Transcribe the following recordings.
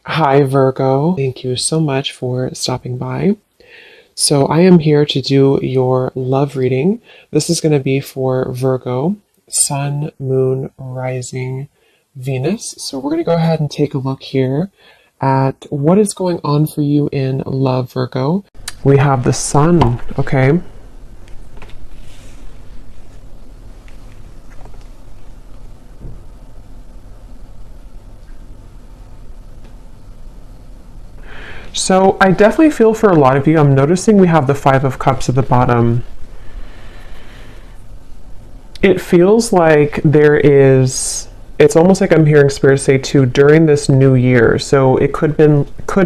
Hi, Virgo. Thank you so much for stopping by. So, I am here to do your love reading. This is going to be for Virgo, Sun, Moon, Rising, Venus. So, we're going to go ahead and take a look here at what is going on for you in love, Virgo. We have the Sun, okay? So I definitely feel for a lot of you, I'm noticing we have the Five of Cups at the bottom. It feels like it's almost like I'm hearing Spirit say too, during this new year. So it could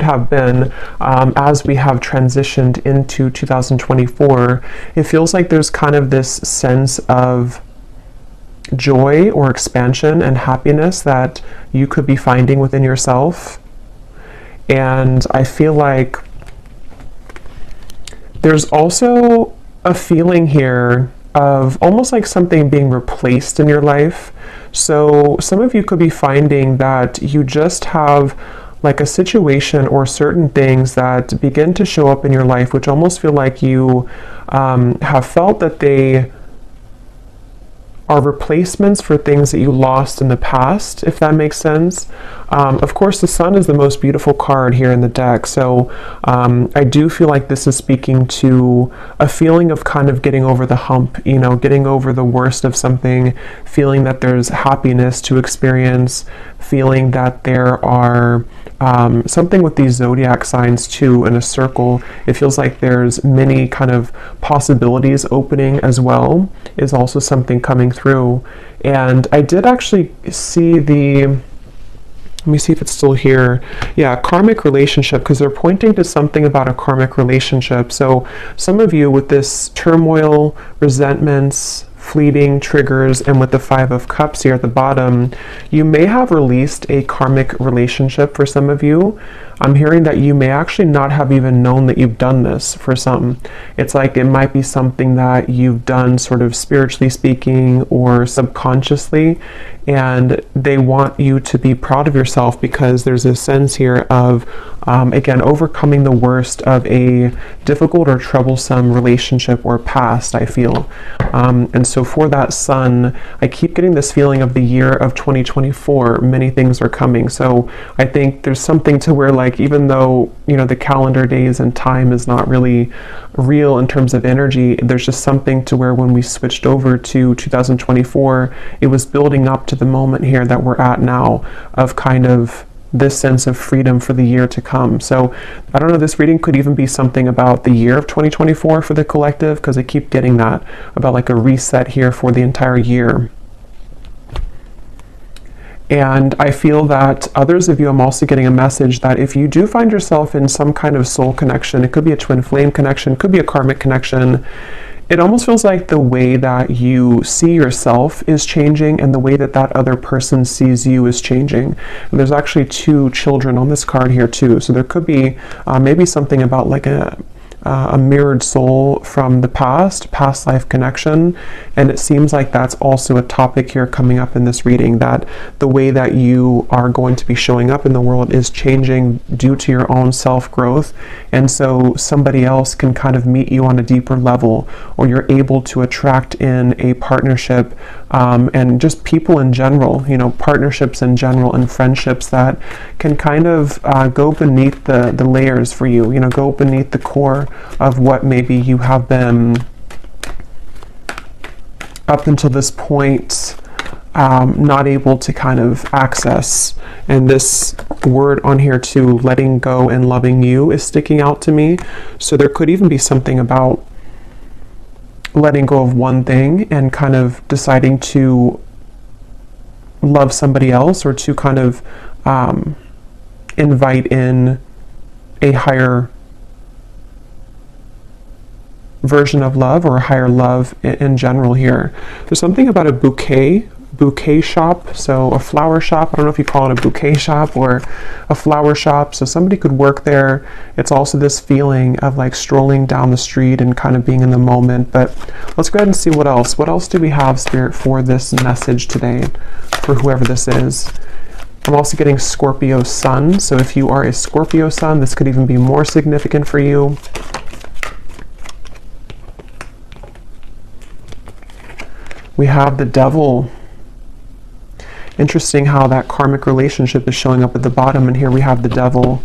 have been, as we have transitioned into 2024, it feels like there's kind of this sense of joy or expansion and happiness that you could be finding within yourself. And I feel like there's also a feeling here of almost like something being replaced in your life. So some of you could be finding that you just have like a situation or certain things that begin to show up in your life, which almost feel like you have felt that they are replacements for things that you lost in the past, if that makes sense. Of course, the Sun is the most beautiful card here in the deck, so I do feel like this is speaking to a feeling of kind of getting over the hump, getting over the worst of something, feeling that there's happiness to experience, feeling that there are something with these zodiac signs too in a circle. It feels like there's many kind of possibilities opening as well, is also something coming through. And I did actually see let me see if it's still here. Yeah, karmic relationship, because they're pointing to something about a karmic relationship. So some of you with this turmoil, resentments, fleeting triggers, and with the Five of Cups here at the bottom, you may have released a karmic relationship for some of you. I'm hearing that you may actually not have even known that you've done this for some. It's like it might be something that you've done sort of spiritually speaking or subconsciously, and they want you to be proud of yourself because there's a sense here of, again, overcoming the worst of a difficult or troublesome relationship or past, I feel. And so for that Sun, I keep getting this feeling of the year of 2024, many things are coming. So I think there's something to where, like, even though, the calendar days and time is not really real in terms of energy, there's just something to where when we switched over to 2024, it was building up to the moment here that we're at now of kind of this sense of freedom for the year to come. So I don't know, this reading could even be something about the year of 2024 for the collective, because I keep getting that about like a reset here for the entire year. And I feel that others of you, I'm also getting a message that if you do find yourself in some kind of soul connection, it could be a twin flame connection, could be a karmic connection, it almost feels like the way that you see yourself is changing and the way that that other person sees you is changing. And there's actually two children on this card here too. So there could be maybe something about like a mirrored soul from the past life connection. And it seems like that's also a topic here coming up in this reading, that the way that you are going to be showing up in the world is changing due to your own self-growth. And so somebody else can kind of meet you on a deeper level, or you're able to attract in a partnership, and just people in general, partnerships in general and friendships that can kind of go beneath the layers for you, go beneath the core of what maybe you have been up until this point not able to kind of access. And this word on here too, letting go and loving you, is sticking out to me. So there could even be something about letting go of one thing and kind of deciding to love somebody else, or to kind of invite in a higher version of love, or a higher love in general here. There's something about a bouquet shop, so a flower shop. I don't know if you call it a bouquet shop or a flower shop. So somebody could work there. It's also this feeling of like strolling down the street and kind of being in the moment. But let's go ahead and see what else do we have, Spirit, for this message today for whoever this is. I'm also getting Scorpio Sun. So if you are a Scorpio Sun, this could even be more significant for you. We have the Devil. Interesting how that karmic relationship is showing up at the bottom, and here we have the Devil.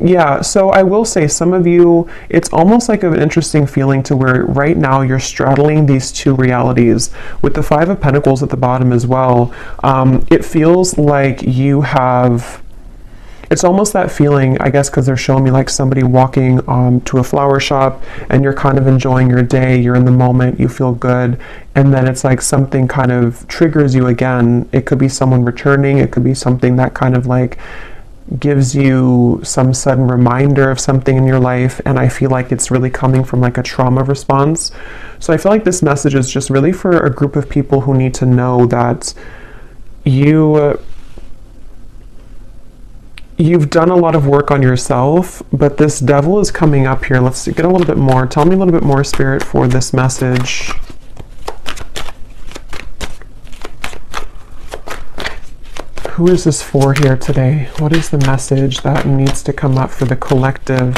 Yeah, so I will say some of you, it's almost like an interesting feeling to where right now you're straddling these two realities. With the Five of Pentacles at the bottom as well, it feels like you have, it's almost that feeling, I guess, because they're showing me like somebody walking to a flower shop and you're kind of enjoying your day, you're in the moment, you feel good, and then it's like something kind of triggers you again. It could be someone returning, it could be something that kind of like gives you some sudden reminder of something in your life, and I feel like it's really coming from like a trauma response. So I feel like this message is just really for a group of people who need to know that you've done a lot of work on yourself, but this Devil is coming up here. Let's get a little bit more. Tell me a little bit more, Spirit, for this message. Who is this for here today? What is the message that needs to come up for the collective?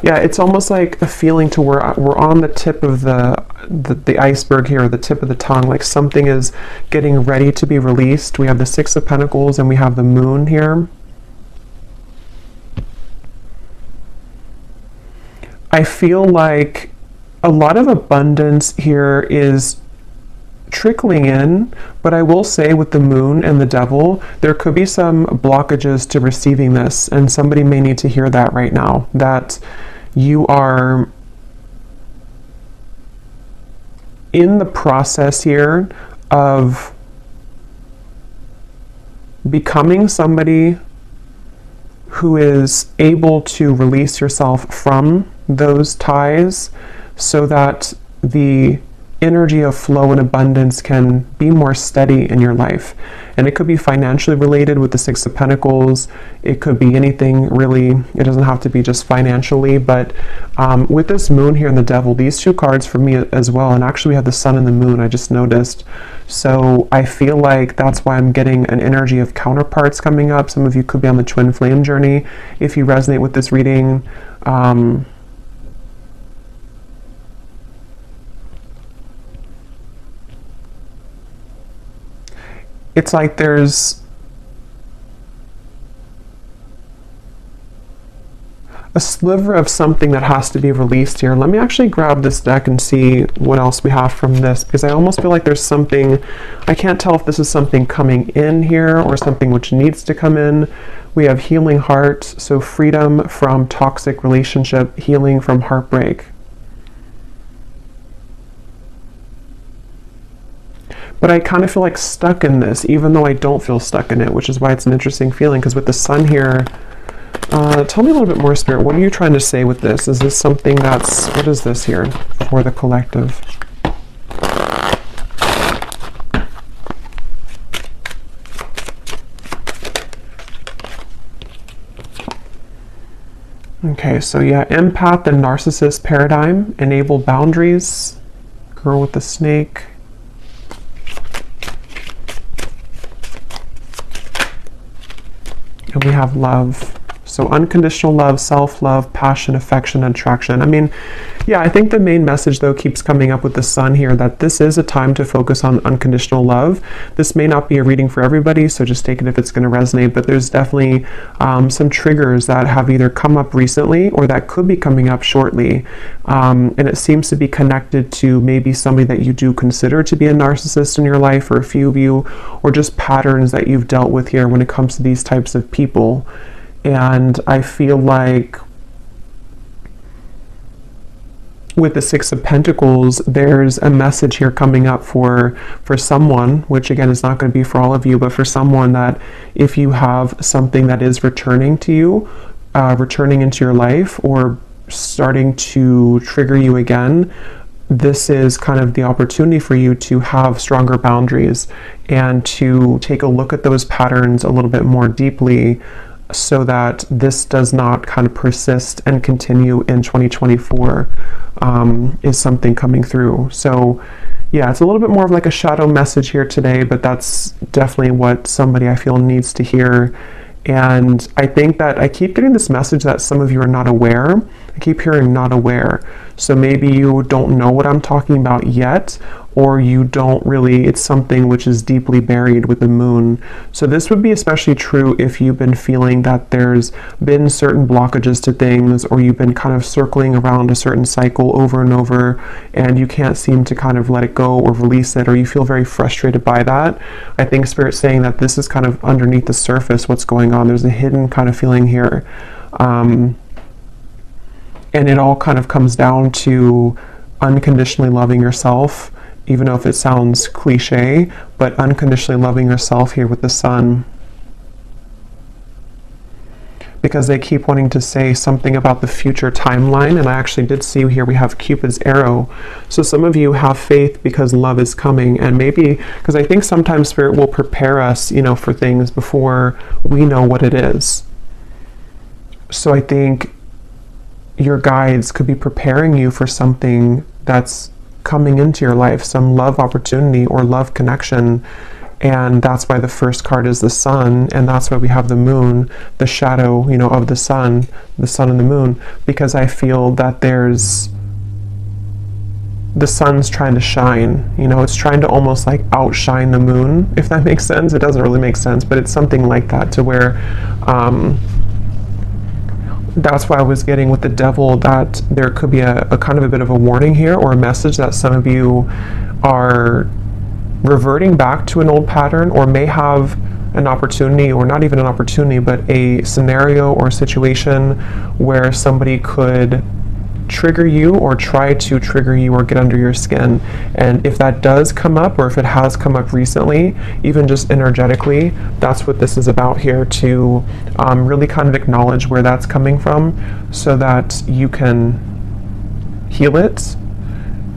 Yeah, it's almost like a feeling to where we're on the tip of the iceberg here, the tip of the tongue, like something is getting ready to be released. We have the Six of Pentacles and we have the Moon here. I feel like a lot of abundance here is trickling in, but I will say with the Moon and the Devil, there could be some blockages to receiving this, and somebody may need to hear that right now, that you are in the process here of becoming somebody who is able to release yourself from those ties so that the energy of flow and abundance can be more steady in your life. And it could be financially related with the Six of Pentacles. It could be anything really. It doesn't have to be just financially, but with this Moon here and the Devil, these two cards for me as well, and actually we have the Sun and the Moon, I just noticed. So I feel like that's why I'm getting an energy of counterparts coming up. Some of you could be on the twin flame journey if you resonate with this reading. It's like there's a sliver of something that has to be released here. Let me actually grab this deck and see what else we have from this, because I almost feel like there's something, I can't tell if this is something coming in here or something which needs to come in. We have healing heart, so freedom from toxic relationship, healing from heartbreak. But I kind of feel like stuck in this, even though I don't feel stuck in it, which is why it's an interesting feeling, because with the Sun here, tell me a little bit more, Spirit. What are you trying to say with this? Is this something that's, what is this here for the collective? Okay, so yeah, empath and narcissist paradigm, enable boundaries, girl with the snake. And we have love. So unconditional love, self-love, passion, affection, and attraction. I mean, yeah, I think the main message, though, keeps coming up with the Sun here, that this is a time to focus on unconditional love. This may not be a reading for everybody, so just take it if it's going to resonate, but there's definitely some triggers that have either come up recently or that could be coming up shortly. And it seems to be connected to maybe somebody that you do consider to be a narcissist in your life, or a few of you, or just patterns that you've dealt with here when it comes to these types of people. And I feel like with the Six of Pentacles, there's a message here coming up for someone, which again is not going to be for all of you, but for someone, that if you have something that is returning to you, returning into your life, or starting to trigger you again, this is kind of the opportunity for you to have stronger boundaries and to take a look at those patterns a little bit more deeply, so that this does not kind of persist and continue in 2024, is something coming through. So Yeah, it's a little bit more of like a shadow message here today, but that's definitely what somebody I feel needs to hear. And I think that I keep getting this message that some of you are not aware. I keep hearing not aware. So maybe you don't know what I'm talking about yet, or you don't really, it's something which is deeply buried with the moon. So this would be especially true if you've been feeling that there's been certain blockages to things, or you've been kind of circling around a certain cycle over and over, and you can't seem to kind of let it go or release it, or you feel very frustrated by that. I think Spirit's saying that this is kind of underneath the surface what's going on. There's a hidden kind of feeling here. And it all kind of comes down to unconditionally loving yourself, even though if it sounds cliche, but unconditionally loving yourself here with the sun. Because they keep wanting to say something about the future timeline, and I actually did see here we have Cupid's arrow. So some of you have faith because love is coming, and maybe, because I think sometimes Spirit will prepare us, for things before we know what it is. So I think your guides could be preparing you for something that's coming into your life, some love opportunity or love connection. And that's why the first card is the sun, and that's why we have the moon, the shadow, of the sun and the moon, because I feel that the sun's trying to shine, it's trying to almost like outshine the moon, if that makes sense. It doesn't really make sense, but it's something like that, to where that's why I was getting with the devil that there could be a kind of a bit of a warning here, or a message that some of you are reverting back to an old pattern, or may have an opportunity, or not even an opportunity, but a scenario or a situation where somebody could trigger you or try to trigger you or get under your skin. And if that does come up, or if it has come up recently, even just energetically, that's what this is about here, to really kind of acknowledge where that's coming from so that you can heal it.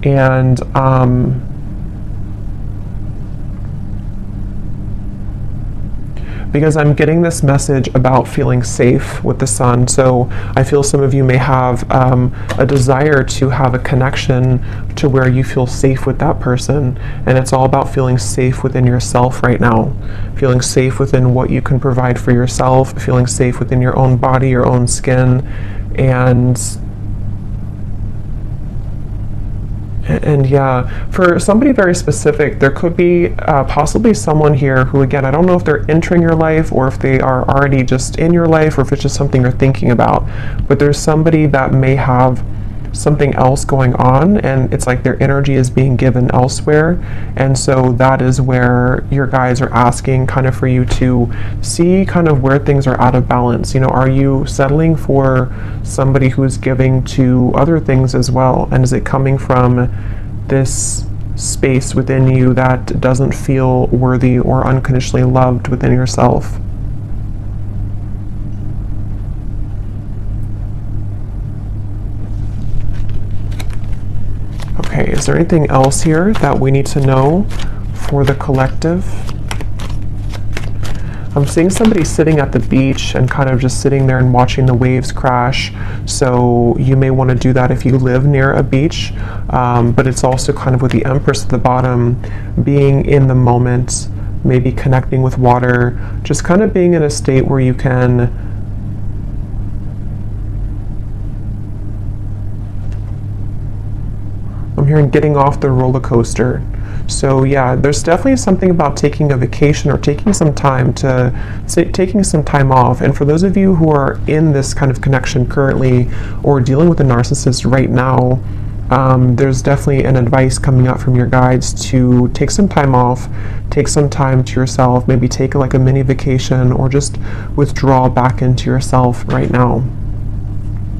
And because I'm getting this message about feeling safe with the sun. So I feel some of you may have a desire to have a connection to where you feel safe with that person. And it's all about feeling safe within yourself right now. Feeling safe within what you can provide for yourself, feeling safe within your own body, your own skin. And yeah, for somebody very specific, there could be possibly someone here who, again, I don't know if they're entering your life or if they are already just in your life, or if it's just something you're thinking about, but there's somebody that may have something else going on, and it's like their energy is being given elsewhere. And so that is where your guides are asking kind of for you to see kind of where things are out of balance. Are you settling for somebody who is giving to other things as well? And is it coming from this space within you that doesn't feel worthy or unconditionally loved within yourself? Okay, is there anything else here that we need to know for the collective? I'm seeing somebody sitting at the beach and kind of just sitting there and watching the waves crash. So you may want to do that if you live near a beach. But it's also kind of with the Empress at the bottom, being in the moment, maybe connecting with water, just kind of being in a state where you can I'm hearing getting off the roller coaster. So yeah, there's definitely something about taking a vacation or taking some time off. And for those of you who are in this kind of connection currently, or dealing with a narcissist right now, there's definitely an advice coming out from your guides to take some time off, take some time to yourself, maybe take like a mini vacation, or just withdraw back into yourself right now.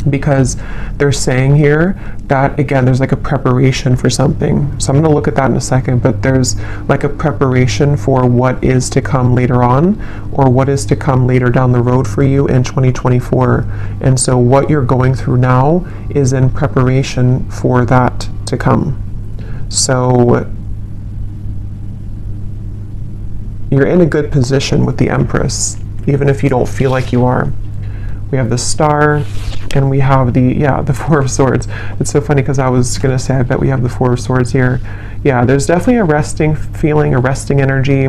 Because they're saying here that, again, there's like a preparation for something. So I'm going to look at that in a second, but there's like a preparation for what is to come later on, or what is to come later down the road for you in 2024. And so what you're going through now is in preparation for that to come. So you're in a good position with the Empress, even if you don't feel like you are. we have the Star, and we have the Four of Swords. It's so funny because I was going to say, I bet we have the Four of Swords here. Yeah, there's definitely a resting feeling, a resting energy.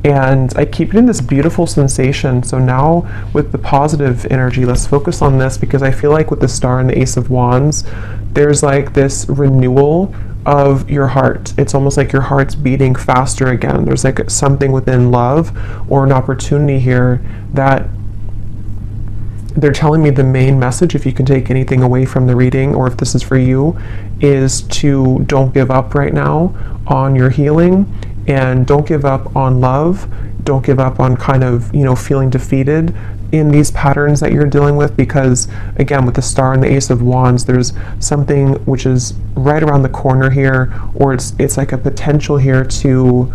And I keep getting this beautiful sensation. So now with the positive energy, let's focus on this, because I feel like with the Star and the Ace of Wands, there's like this renewal of your heart. It's almost like your heart's beating faster again. There's like something within love or an opportunity here that they're telling me the main message, if you can take anything away from the reading, or if this is for you, is to don't give up right now on your healing, and don't give up on love. Don't give up on kind of, feeling defeated in these patterns that you're dealing with, because again, with the Star and the Ace of Wands, there's something which is right around the corner here, or it's like a potential here to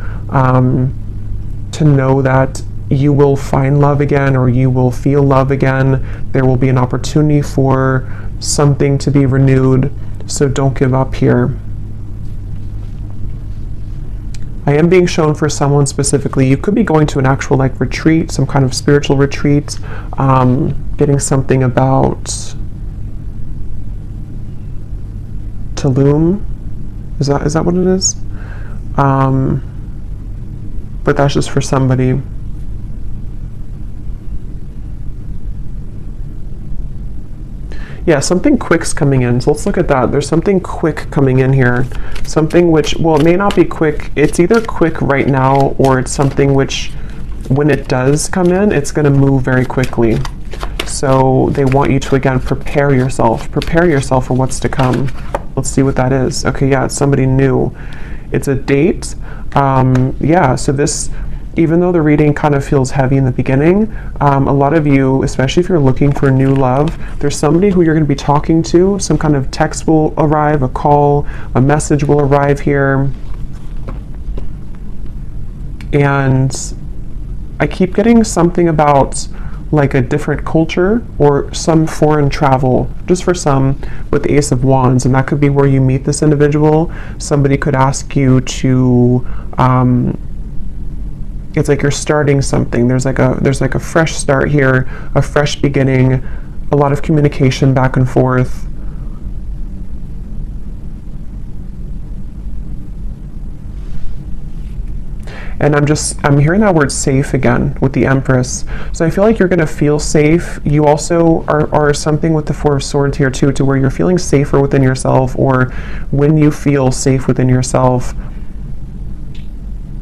know that you will find love again, or you will feel love again. There will be an opportunity for something to be renewed. So don't give up here. I am being shown for someone specifically, you could be going to an actual like retreat, some kind of spiritual retreat, getting something about Tulum. Is that what it is? But that's just for somebody. Yeah, something quick's coming in. So let's look at that. There's something quick coming in here. Something which, well, it may not be quick. It's either quick right now, or it's something which, when it does come in, it's going to move very quickly. So they want you to, again, prepare yourself. Prepare yourself for what's to come. Let's see what that is. Okay, yeah, it's somebody new. It's a date. Yeah, so this, even though the reading kind of feels heavy in the beginning, a lot of you, especially if you're looking for new love, there's somebody who you're going to be talking to. Some kind of text will arrive, a call, a message will arrive here. And I keep getting something about like a different culture or some foreign travel, just for some, with the Ace of Wands. And that could be where you meet this individual. Somebody could ask you to, it's like you're starting something. There's like a fresh start here, a fresh beginning, a lot of communication back and forth. And I'm hearing that word safe again with the Empress. So I feel like you're going to feel safe. You also are something with the Four of Swords here too, to where you're feeling safer within yourself, or when you feel safe within yourself,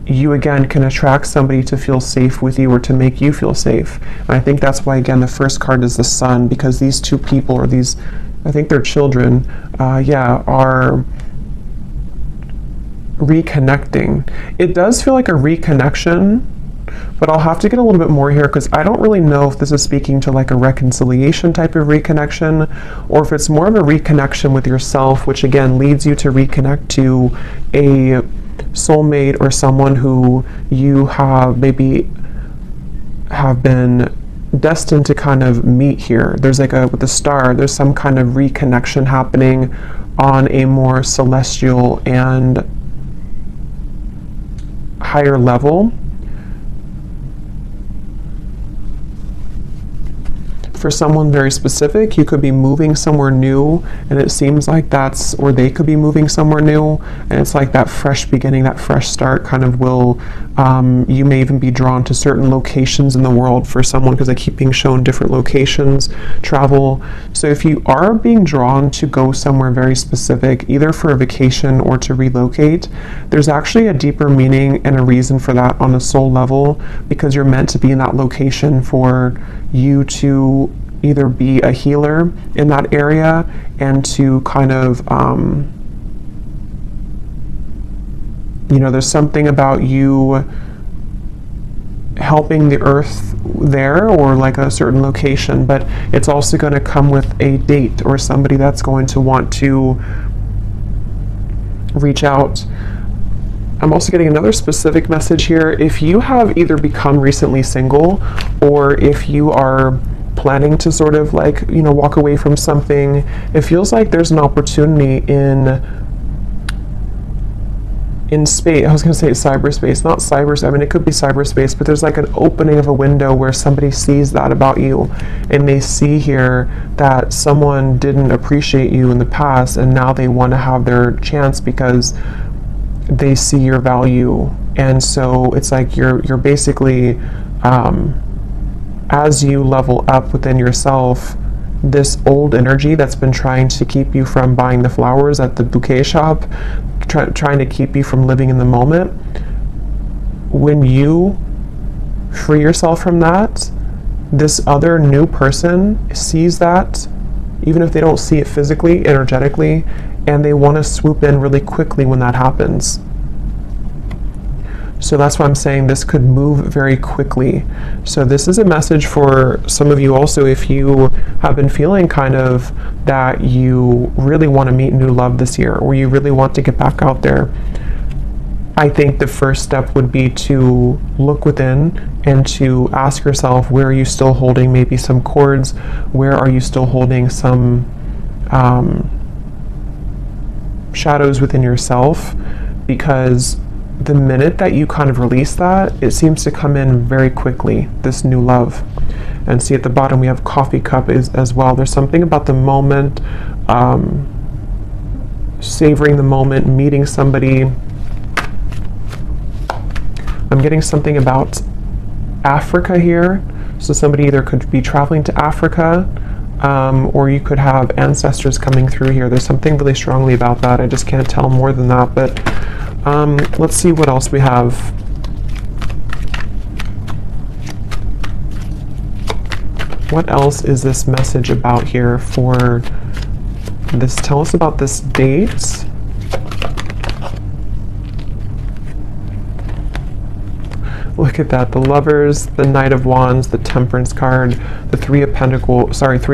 you again can attract somebody to feel safe with you, or to make you feel safe. And I think that's why, again, the first card is the Sun, because these two people, or these, I think they're children, are reconnecting. It does feel like a reconnection, but I'll have to get a little bit more here, because I don't really know if this is speaking to like a reconciliation type of reconnection, or if it's more of a reconnection with yourself, which again leads you to reconnect to a soulmate, or someone who you have maybe have been destined to kind of meet here. There's like with the Star, there's some kind of reconnection happening on a more celestial and higher level. For someone very specific, you could be moving somewhere new, and it seems like that's, or they could be moving somewhere new, and it's like that fresh beginning, that fresh start kind of will, you may even be drawn to certain locations in the world for someone, because I keep being shown different locations, travel. So if you are being drawn to go somewhere very specific, either for a vacation or to relocate, there's actually a deeper meaning and a reason for that on a soul level, because you're meant to be in that location for you to either be a healer in that area, and to kind of, there's something about you helping the earth there, or like a certain location, but it's also going to come with a date, or somebody that's going to want to reach out. I'm also getting another specific message here. If you have either become recently single, or if you are planning to sort of like, walk away from something, it feels like there's an opportunity in in space. I was going to say cyberspace, not cyberspace. I mean, it could be cyberspace, but there's like an opening of a window where somebody sees that about you, and they see here that someone didn't appreciate you in the past, and now they want to have their chance because they see your value. And so it's like you're basically, as you level up within yourself, this old energy that's been trying to keep you from buying the flowers at the bouquet shop, trying to keep you from living in the moment, when you free yourself from that, this other new person sees that, even if they don't see it physically, energetically, and they want to swoop in really quickly when that happens. So that's why I'm saying this could move very quickly. So this is a message for some of you also, if you have been feeling kind of that you really want to meet new love this year, or you really want to get back out there. I think the first step would be to look within and to ask yourself, where are you still holding maybe some cords? Where are you still holding some shadows within yourself? Because the minute that you kind of release that, it seems to come in very quickly, this new love. And see at the bottom we have coffee cup as well. There's something about the moment, savoring the moment, meeting somebody. I'm getting something about Africa here. So somebody either could be traveling to Africa, or you could have ancestors coming through here. There's something really strongly about that. I just can't tell more than that, but let's see what else we have. What else is this message about here for this? Tell us about this date. Look at that, the Lovers, the Knight of Wands, the Temperance card, the Three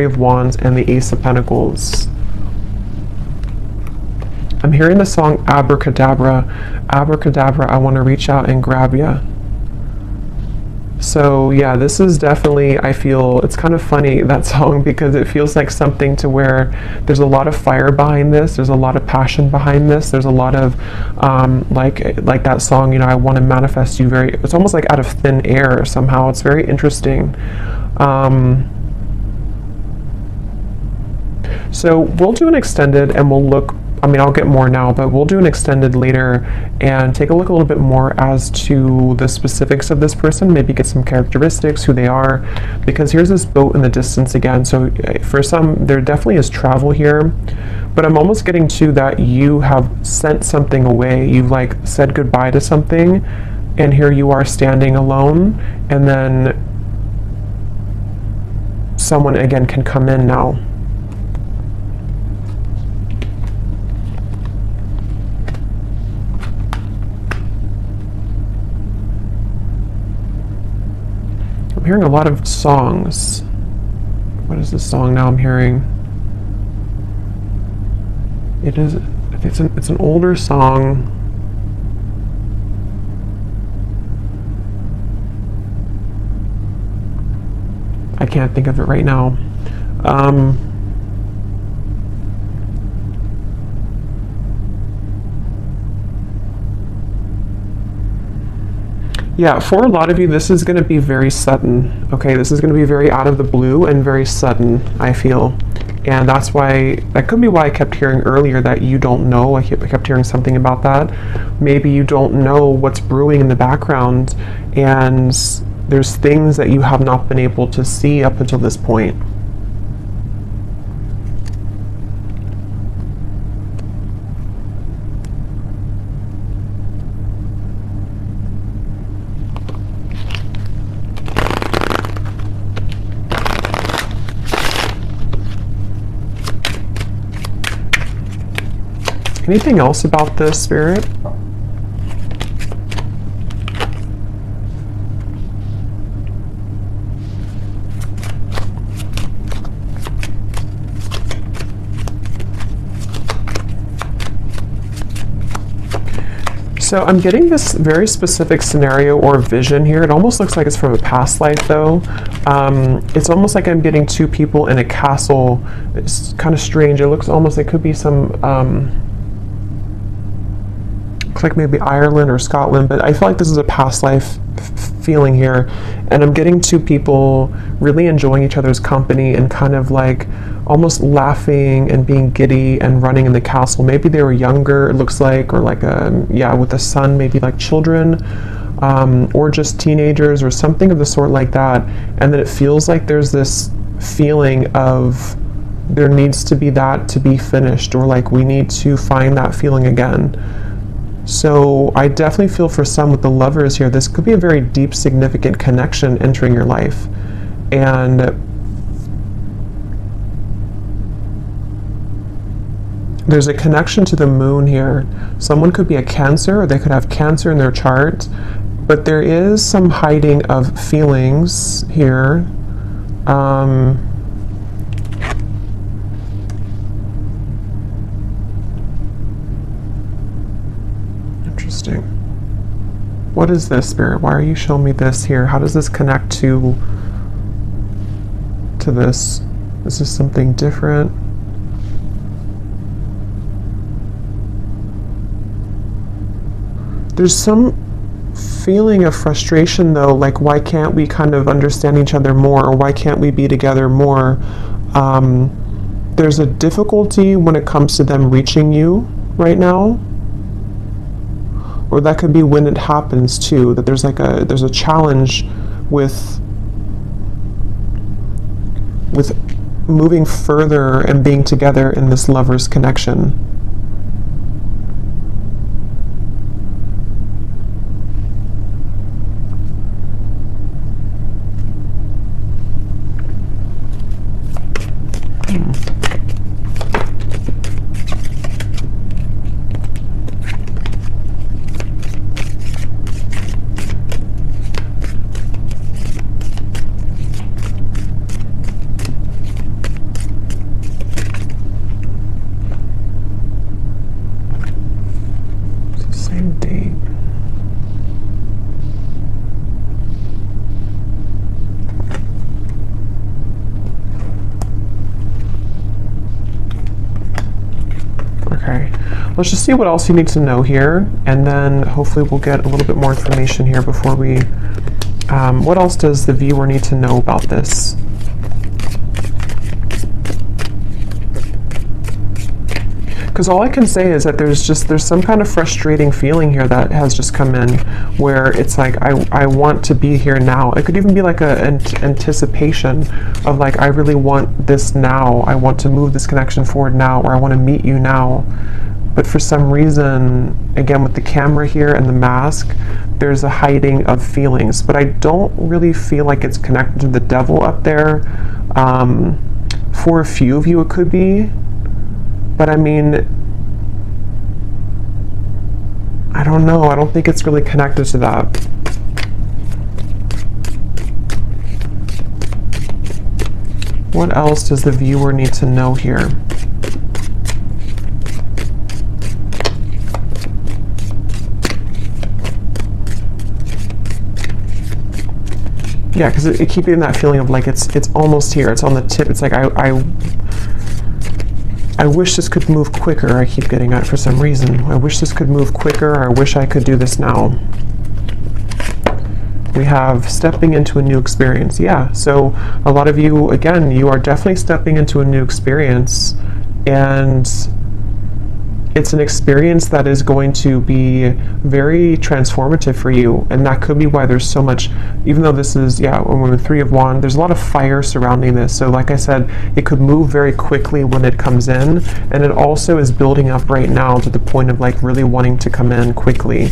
of Wands, and the Ace of Pentacles. I'm hearing the song Abracadabra. Abracadabra, I want to reach out and grab ya. So yeah, this is definitely, I feel, it's kind of funny, that song, because it feels like something to where there's a lot of fire behind this, there's a lot of passion behind this, there's a lot of, like that song, you know, I want to manifest you very, it's almost like out of thin air somehow. It's very interesting. So we'll do an extended and we'll look, I mean, I'll get more now, but we'll do an extended later and take a look a little bit more as to the specifics of this person, maybe get some characteristics, who they are, because here's this boat in the distance again. So for some, there definitely is travel here, but I'm almost getting to that you have sent something away. You've like said goodbye to something, and here you are standing alone, and then someone again can come in now. Hearing a lot of songs. What is this song now I'm hearing? It's an older song. I can't think of it right now. Yeah, for a lot of you, this is going to be very sudden. Okay, this is going to be very out of the blue and very sudden, I feel. And that could be why I kept hearing earlier that you don't know. I kept hearing something about that. Maybe you don't know what's brewing in the background, and there's things that you have not been able to see up until this point. Anything else about this, Spirit? So I'm getting this very specific scenario or vision here. It almost looks like it's from a past life though. It's almost like I'm getting two people in a castle. It's kind of strange. It looks almost like it could be some looks like maybe Ireland or Scotland, but I feel like this is a past life feeling here. And I'm getting two people really enjoying each other's company and kind of like almost laughing and being giddy and running in the castle. Maybe they were younger, it looks like, or like with a son, maybe like children, or just teenagers or something of the sort like that. And then it feels like there's this feeling of there needs to be that to be finished, or like we need to find that feeling again. So I definitely feel for some with the Lovers here, this could be a very deep, significant connection entering your life. And there's a connection to the moon here. Someone could be a Cancer, or they could have Cancer in their chart, but there is some hiding of feelings here. Interesting. What is this, Spirit? Why are you showing me this here? How does this connect to this? Is this something different? There's some feeling of frustration though, like why can't we kind of understand each other more, or why can't we be together more? There's a difficulty when it comes to them reaching you right now. Or that could be when it happens too, that there's a challenge with moving further and being together in this Lovers connection. Let's just see what else you need to know here, and then hopefully we'll get a little bit more information here before we... what else does the viewer need to know about this? Because all I can say is that there's some kind of frustrating feeling here that has just come in, where it's like I want to be here now. It could even be like an anticipation of like, I really want this now. I want to move this connection forward now, or I want to meet you now. But for some reason, again with the camera here and the mask, there's a hiding of feelings. But I don't really feel like it's connected to the devil up there. For a few of you it could be. But I mean, I don't know. I don't think it's really connected to that. What else does the viewer need to know here? Yeah, because it keeps getting that feeling of like it's almost here. It's on the tip. It's like I wish this could move quicker. I keep getting that for some reason. I wish this could move quicker, or I wish I could do this now. We have stepping into a new experience. Yeah, so a lot of you, again, you are definitely stepping into a new experience, and it's an experience that is going to be very transformative for you, and that could be why there's so much, even though this is, when we're Three of Wands, there's a lot of fire surrounding this. So like I said, it could move very quickly when it comes in, and it also is building up right now to the point of like really wanting to come in quickly.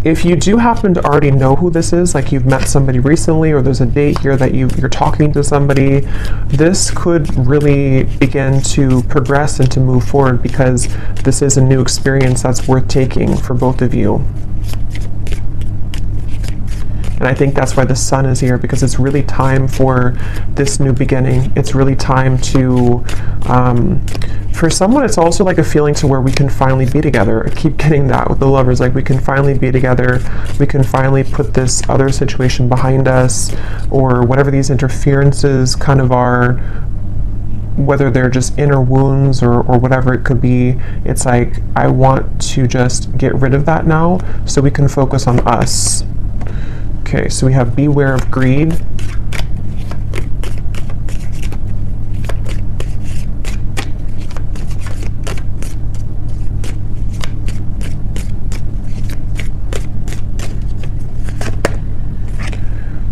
If you do happen to already know who this is, like you've met somebody recently, or there's a date here that you're talking to somebody, this could really begin to progress and to move forward, because this is a new experience that's worth taking for both of you. And I think that's why the Sun is here, because it's really time for this new beginning. It's really time to, for someone, it's also like a feeling to where we can finally be together. I keep getting that with the Lovers, like we can finally be together. We can finally put this other situation behind us, or whatever these interferences kind of are. whether they're just inner wounds or whatever it could be. It's like, I want to just get rid of that now so we can focus on us. Okay, so we have beware of greed.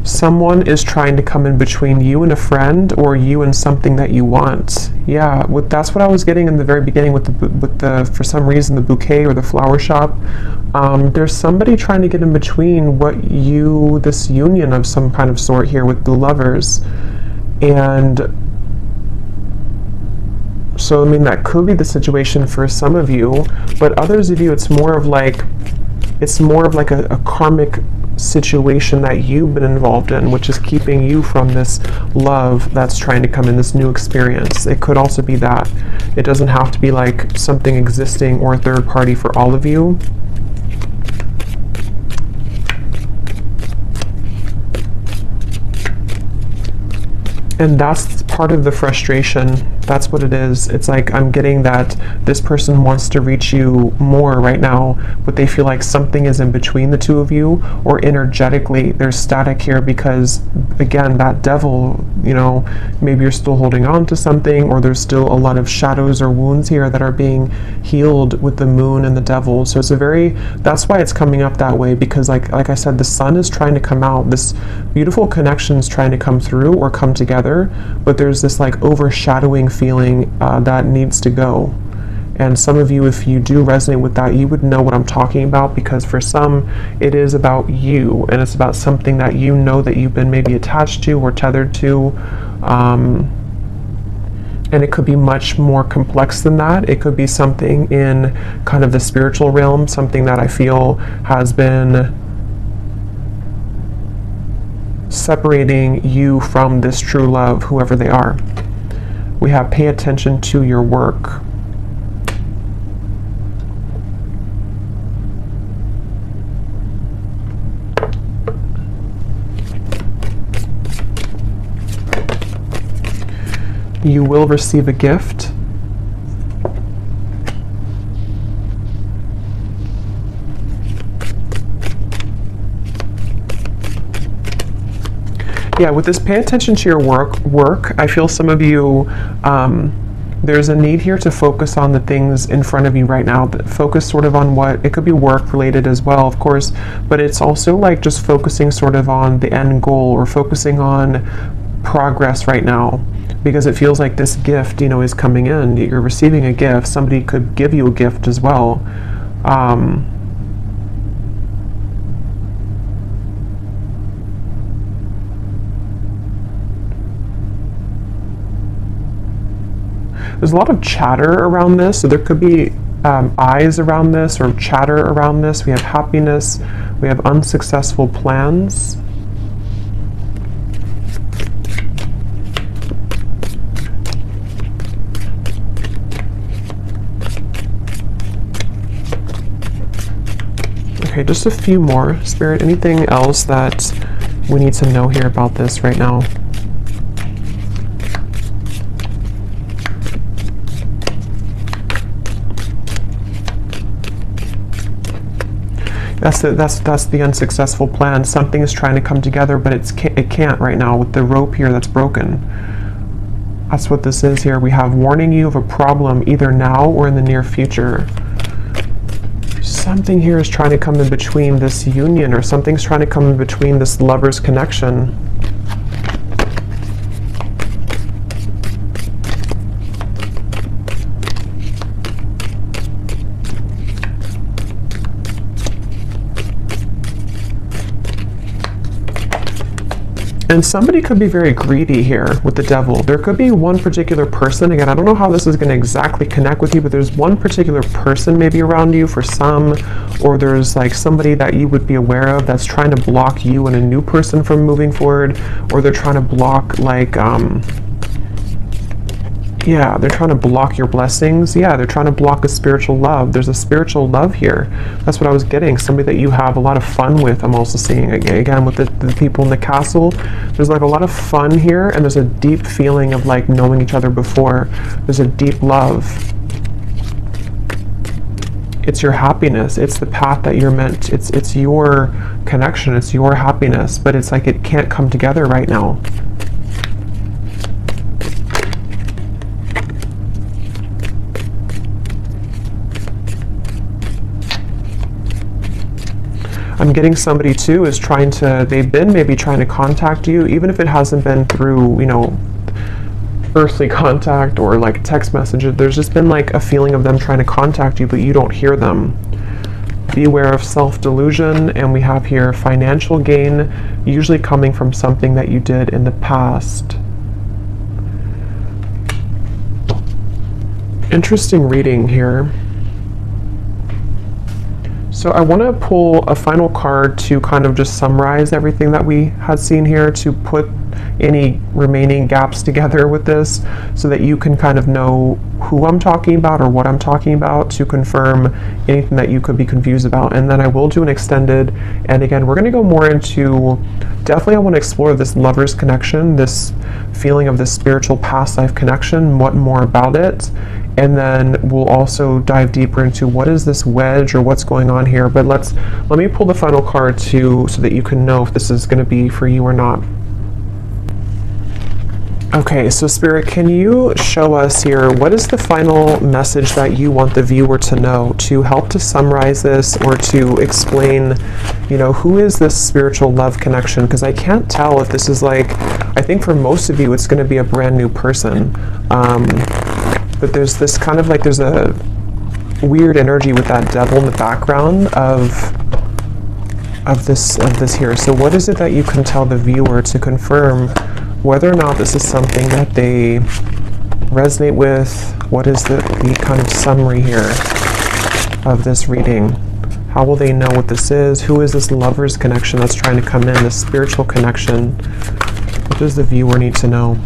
Someone is trying to come in between you and a friend, or you and something that you want. Yeah, that's what I was getting in the very beginning with the for some reason, the bouquet or the flower shop. There's somebody trying to get in between this union of some kind of sort here with the lovers. And so, I mean, that could be the situation for some of you, but others of you, it's more of like a karmic situation that you've been involved in, which is keeping you from this love that's trying to come in, this new experience. It could also be that. It doesn't have to be like something existing or a third party for all of you. And that's part of the frustration. That's what it is. It's like, I'm getting that this person wants to reach you more right now, but they feel like something is in between the two of you, or energetically there's static here because, again, that devil, you know, maybe you're still holding on to something, or there's still a lot of shadows or wounds here that are being healed with the moon and the devil. So it's that's why it's coming up that way, because like I said, the sun is trying to come out. This beautiful connection is trying to come through or come together, but there's this like overshadowing feeling that needs to go. And some of you, if you do resonate with that, you would know what I'm talking about, because for some it is about you, and it's about something that you know that you've been maybe attached to or tethered to, and it could be much more complex than that. It could be something in kind of the spiritual realm, something that I feel has been separating you from this true love, whoever they are. We have pay attention to your work. You will receive a gift. Yeah, with this pay attention to your work, I feel some of you, there's a need here to focus on the things in front of you right now. Focus sort of on what, it could be work related as well, of course, but it's also like just focusing sort of on the end goal, or focusing on progress right now, because it feels like this gift, you know, is coming in. You're receiving a gift. Somebody could give you a gift as well. There's a lot of chatter around this, so there could be eyes around this, or chatter around this. We have happiness, we have unsuccessful plans. Okay, just a few more. Spirit, anything else that we need to know here about this right now? That's the unsuccessful plan. Something is trying to come together, but it can't right now with the rope here that's broken. That's what this is here. We have warning you of a problem either now or in the near future. Something here is trying to come in between this union, or something's trying to come in between this lover's connection. And somebody could be very greedy here with the devil. There could be one particular person. Again, I don't know how this is going to exactly connect with you, but there's one particular person maybe around you for some, or there's like somebody that you would be aware of that's trying to block you and a new person from moving forward, or they're trying to block like Yeah, they're trying to block your blessings. Yeah, they're trying to block a spiritual love. There's a spiritual love here. That's what I was getting. Somebody that you have a lot of fun with. I'm also seeing again with the people in the castle. There's like a lot of fun here, and there's a deep feeling of like knowing each other before. There's a deep love. It's your happiness. It's the path that you're meant. It's your connection. It's your happiness. But it's like it can't come together right now. I'm getting somebody too is trying to, they've been maybe trying to contact you, even if it hasn't been through, you know, earthly contact or like text messages. There's just been like a feeling of them trying to contact you, but you don't hear them. Beware of self-delusion. And we have here financial gain, usually coming from something that you did in the past. Interesting reading here. So I want to pull a final card to kind of just summarize everything that we had seen here, to put any remaining gaps together with this so that you can kind of know who I'm talking about or what I'm talking about, to confirm anything that you could be confused about. And then I will do an extended, and again we're going to go more into, definitely I want to explore this lover's connection, this feeling of this spiritual past life connection, what more about it. And then we'll also dive deeper into what is this wedge or what's going on here. But let me pull the final card too, so that you can know if this is going to be for you or not. Okay, so Spirit, can you show us here, what is the final message that you want the viewer to know, to help to summarize this or to explain, you know, who is this spiritual love connection? Because I can't tell if this is like, I think for most of you it's going to be a brand new person. But there's this kind of like, there's a weird energy with that devil in the background of this here. So what is it that you can tell the viewer to confirm whether or not this is something that they resonate with? What is the kind of summary here of this reading? How will they know what this is? Who is this lover's connection that's trying to come in, this spiritual connection? What does the viewer need to know?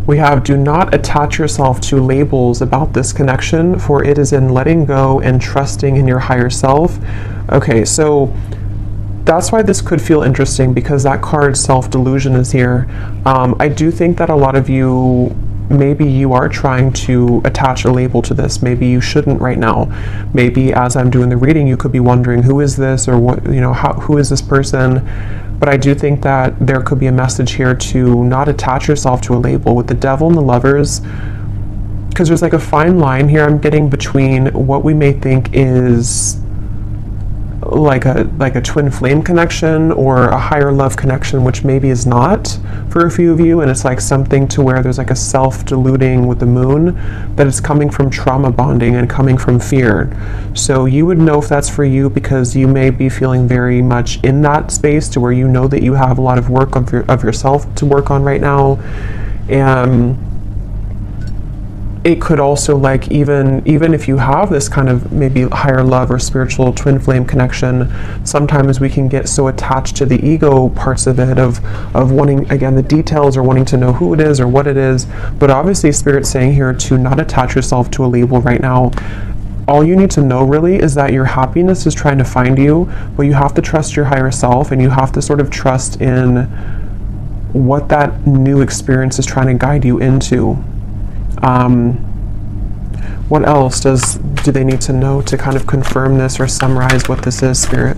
We have, do not attach yourself to labels about this connection, for it is in letting go and trusting in your higher self. Okay, so that's why this could feel interesting, because that card self-delusion is here. I do think that a lot of you, maybe you are trying to attach a label to this. Maybe you shouldn't right now. Maybe as I'm doing the reading, you could be wondering, who is this, or what, you know, who is this person? But I do think that there could be a message here to not attach yourself to a label with the devil and the lovers, because there's like a fine line here I'm getting between what we may think is like a twin flame connection or a higher love connection, which maybe is not for a few of you, and it's like something to where there's like a self-deluding with the moon, that it's coming from trauma bonding and coming from fear. So you would know if that's for you, because you may be feeling very much in that space to where you know that you have a lot of work of yourself to work on right now. And it could also, like, even if you have this kind of maybe higher love or spiritual twin flame connection, sometimes we can get so attached to the ego parts of it, of wanting, again, the details, or wanting to know who it is or what it is. But obviously Spirit's saying here to not attach yourself to a label right now. All you need to know really is that your happiness is trying to find you, but you have to trust your higher self, and you have to sort of trust in what that new experience is trying to guide you into. What else do they need to know to kind of confirm this or summarize what this is, Spirit?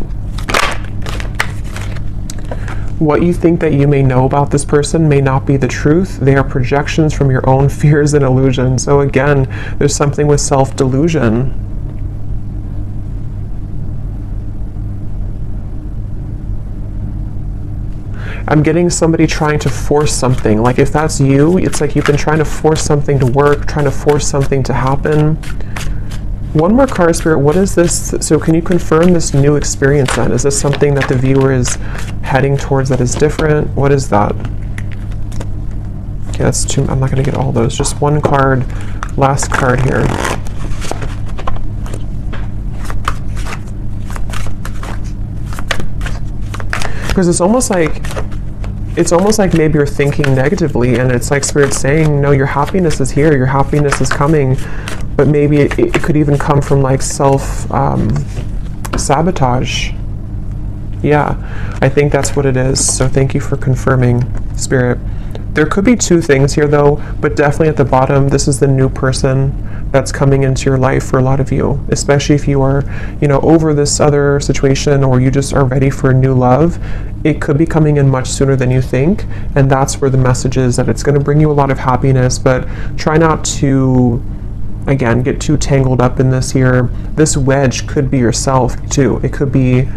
What you think that you may know about this person may not be the truth. They are projections from your own fears and illusions. So again, there's something with self-delusion. I'm getting somebody trying to force something. Like if that's you, it's like you've been trying to force something to work, trying to force something to happen. One more card, Spirit. What is this? So can you confirm this new experience then? Is this something that the viewer is heading towards that is different? What is that? Okay, that's two. I'm not going to get all those. Just one card. Last card here. Because it's almost like it's almost like maybe you're thinking negatively, and it's like Spirit's saying, no, your happiness is here, your happiness is coming, but maybe it could even come from like sabotage. Yeah, I think that's what it is. So thank you for confirming, Spirit. There could be two things here though, but definitely at the bottom, this is the new person that's coming into your life for a lot of you, especially if you are, over this other situation, or you just are ready for new love. It could be coming in much sooner than you think, and that's where the message is, that it's going to bring you a lot of happiness, but try not to, again, get too tangled up in this here. This wedge could be yourself too. It could be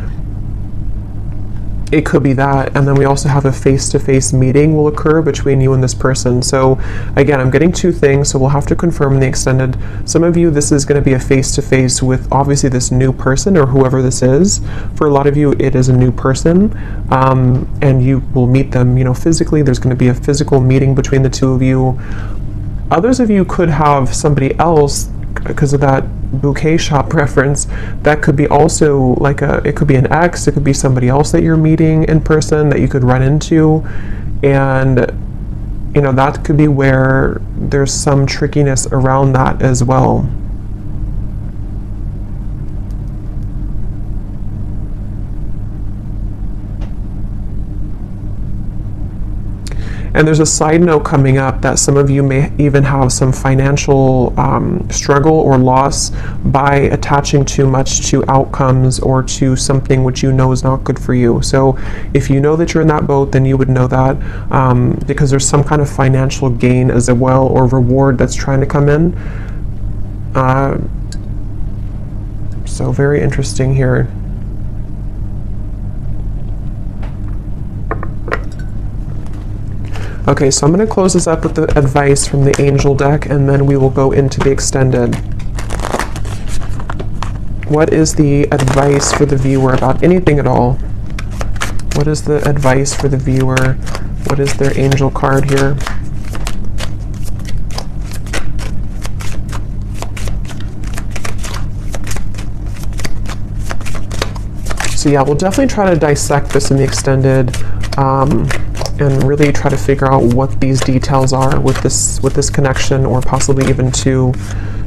that, and then we also have a face-to-face meeting will occur between you and this person. So again, I'm getting two things, so we'll have to confirm in the extended. Some of you, this is going to be a face-to-face with obviously this new person or whoever this is. For a lot of you, it is a new person, and you will meet them, physically. There's going to be a physical meeting between the two of you. Others of you could have somebody else, because of that bouquet shop reference, that could be also like it could be an ex, it could be somebody else that you're meeting in person that you could run into, and that could be where there's some trickiness around that as well. And there's a side note coming up that some of you may even have some financial struggle or loss by attaching too much to outcomes or to something which you know is not good for you. So if you know that you're in that boat, then you would know that, because there's some kind of financial gain as well, or reward that's trying to come in. So very interesting here. Okay, so I'm going to close this up with the advice from the angel deck, and then we will go into the extended. What is the advice for the viewer about anything at all? What is the advice for the viewer? What is their angel card here? So yeah, we'll definitely try to dissect this in the extended, and really try to figure out what these details are with this connection, or possibly even two.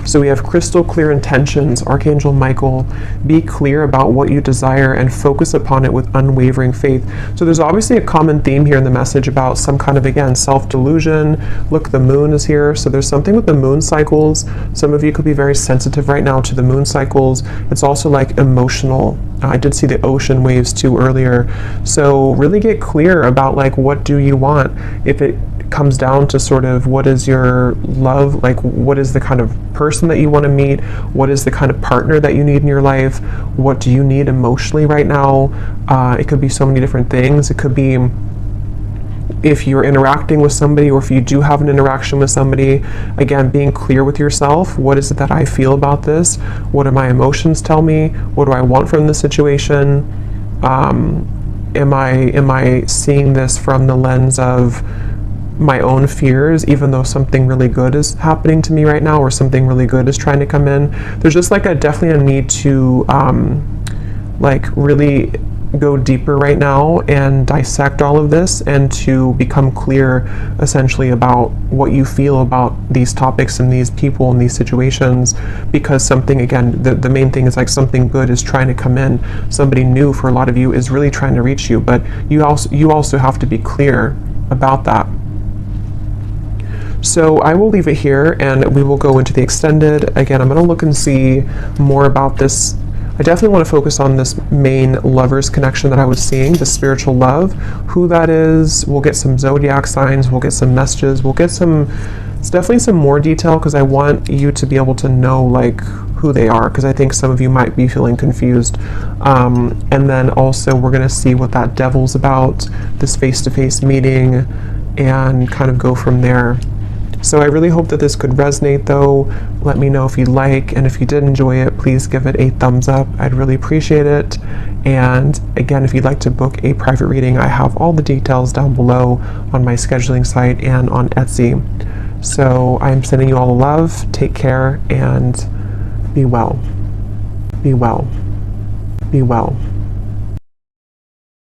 So we have crystal clear intentions, Archangel Michael. Be clear about what you desire and focus upon it with unwavering faith. So there's obviously a common theme here in the message about some kind of, again, self-delusion. Look, the moon is here. So there's something with the moon cycles. Some of you could be very sensitive right now to the moon cycles. It's also like emotional. I did see the ocean waves too earlier. So really get clear about like, what do you want? If it comes down to sort of what is your love, like what is the kind of person that you want to meet, what is the kind of partner that you need in your life, what do you need emotionally right now. It could be so many different things. It could be if you're interacting with somebody, or if you do have an interaction with somebody, again, being clear with yourself. What is it that I feel about this? What do my emotions tell me? What do I want from the situation? Am I seeing this from the lens of my own fears, even though something really good is happening to me right now, or something really good is trying to come in? There's just like definitely a need to like really go deeper right now and dissect all of this, and to become clear essentially about what you feel about these topics and these people and these situations, because something, again, the main thing is like something good is trying to come in. Somebody new for a lot of you is really trying to reach you, but you also have to be clear about that. So I will leave it here, and we will go into the extended. Again, I'm going to look and see more about this. I definitely want to focus on this main lovers connection that I was seeing, the spiritual love, who that is. We'll get some zodiac signs, we'll get some messages, we'll get it's definitely some more detail, because I want you to be able to know like who they are, because I think some of you might be feeling confused. And then also we're going to see what that devil's about, this face-to-face meeting, and kind of go from there. So I really hope that this could resonate though. Let me know if you like, and if you did enjoy it, please give it a thumbs up. I'd really appreciate it. And again, if you'd like to book a private reading, I have all the details down below on my scheduling site and on Etsy. So I'm sending you all the love. Take care and be well. Be well. Be well.